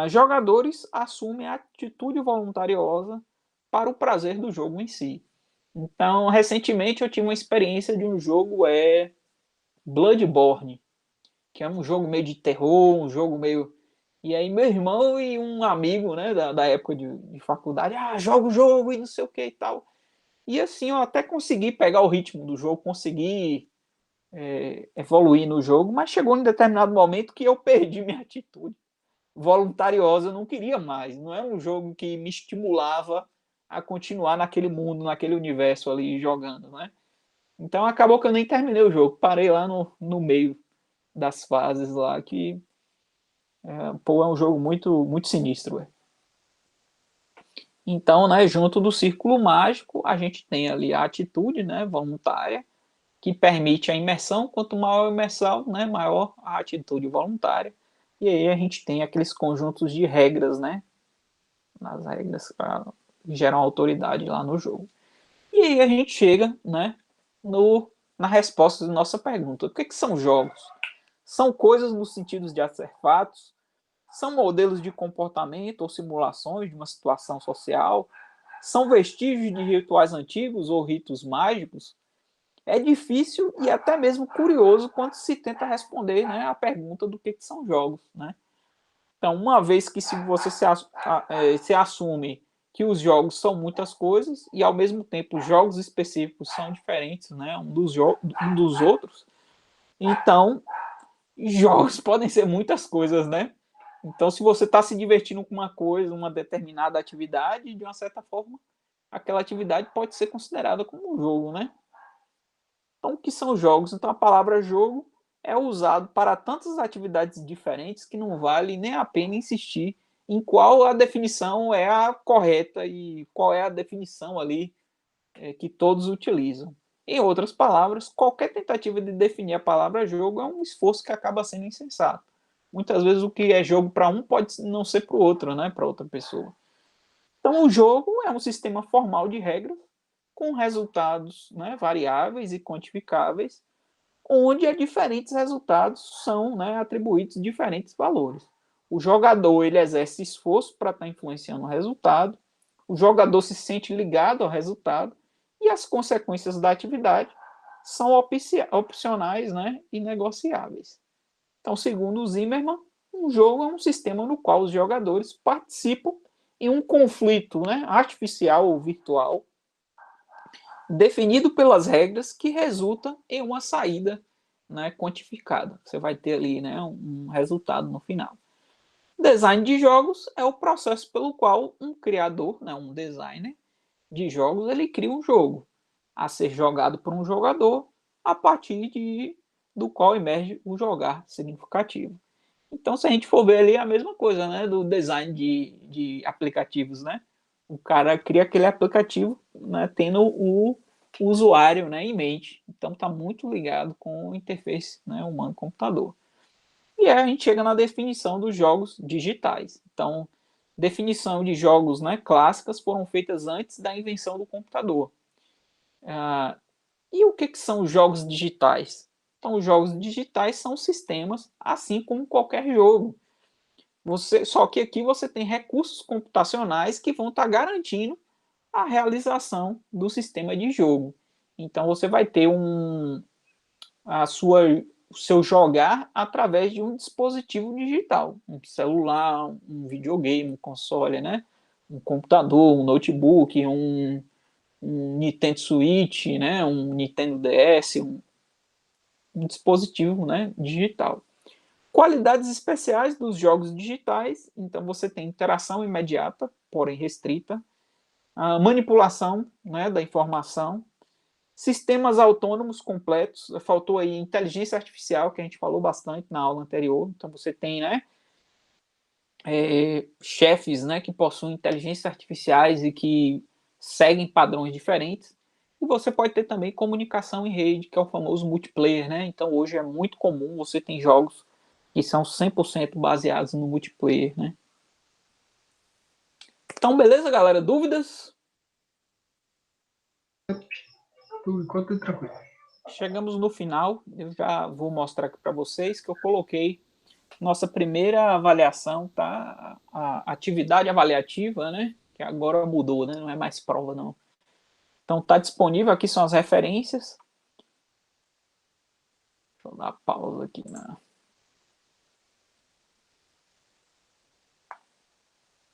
Jogadores assumem a atitude voluntariosa para o prazer do jogo em si. Então, recentemente eu tive uma experiência de um jogo Bloodborne, que é um jogo meio de terror, um jogo meio... E aí meu irmão e um amigo, né, da época de faculdade, joga o jogo e não sei o que e tal. E assim, eu até consegui pegar o ritmo do jogo, consegui evoluir no jogo, mas chegou em determinado momento que eu perdi minha atitude voluntariosa, eu não queria mais. Não era um jogo que me estimulava a continuar naquele mundo, naquele universo ali jogando, né? Então acabou que eu nem terminei o jogo, parei lá no meio das fases lá, que é um jogo muito sinistro. Véio. Então, né, junto do círculo mágico, a gente tem ali a atitude, né, voluntária, que permite a imersão. Quanto maior a imersão, né, maior a atitude voluntária. E aí a gente tem aqueles conjuntos de regras, né, nas regras que geram autoridade lá no jogo. E aí a gente chega, né, na resposta da nossa pergunta. O que são jogos? São coisas no sentido de artefatos? São modelos de comportamento ou simulações de uma situação social? São vestígios de rituais antigos ou ritos mágicos? É difícil e até mesmo curioso quando se tenta responder, né, a pergunta do que são jogos, né? Então, uma vez que se você se assume que os jogos são muitas coisas e ao mesmo tempo os jogos específicos são diferentes, né, um dos outros, então jogos podem ser muitas coisas, né? Então, se você está se divertindo com uma coisa, uma determinada atividade, de uma certa forma, aquela atividade pode ser considerada como um jogo, né? Então, o que são jogos? Então, a palavra jogo é usado para tantas atividades diferentes que não vale nem a pena insistir em qual a definição é a correta e qual é a definição ali que todos utilizam. Em outras palavras, qualquer tentativa de definir a palavra jogo é um esforço que acaba sendo insensato. Muitas vezes o que é jogo para um pode não ser para o outro, né? Para outra pessoa. Então, o jogo é um sistema formal de regras com resultados, né, variáveis e quantificáveis, onde a diferentes resultados são, né, atribuídos diferentes valores. O jogador ele exerce esforço para estar influenciando o resultado, o jogador se sente ligado ao resultado e as consequências da atividade são opcionais, né, e negociáveis. Então, segundo o Zimmermann, um jogo é um sistema no qual os jogadores participam em um conflito, né, artificial ou virtual definido pelas regras que resulta em uma saída, né, quantificada. Você vai ter ali, né, um resultado no final. Design de jogos é o processo pelo qual um criador, né, um designer de jogos, ele cria um jogo a ser jogado por um jogador a partir do qual emerge o jogar significativo. Então, se a gente for ver ali, é a mesma coisa, né, do design de aplicativos, né? O cara cria aquele aplicativo, né, tendo o usuário, né, em mente. Então, está muito ligado com o interface, né, humano-computador. E aí a gente chega na definição dos jogos digitais. Então, definição de jogos, né, clássicas foram feitas antes da invenção do computador. E o que são os jogos digitais? Então, os jogos digitais são sistemas, assim como qualquer jogo. Só que aqui você tem recursos computacionais que vão estar garantindo a realização do sistema de jogo. Então você vai ter o seu jogar através de um dispositivo digital, um celular, um videogame, um console, né? Um computador, um notebook, um Nintendo Switch, né? Um Nintendo DS, um dispositivo, né, digital. Qualidades especiais dos jogos digitais, então você tem interação imediata, porém restrita, a manipulação, né, da informação, sistemas autônomos completos, faltou aí inteligência artificial, que a gente falou bastante na aula anterior, então você tem, né, chefes, né, que possuem inteligências artificiais e que seguem padrões diferentes, e você pode ter também comunicação em rede, que é o famoso multiplayer, né, então hoje é muito comum, você tem jogos que são 100% baseados no multiplayer, né. Então, beleza, galera? Dúvidas? Por enquanto, tranquilo. chegamos no final. Eu já vou mostrar aqui para vocês que eu coloquei nossa primeira avaliação, tá? A atividade avaliativa, né? Que agora mudou, né? Não é mais prova, não. Então tá disponível, aqui são as referências. Deixa eu dar pausa aqui na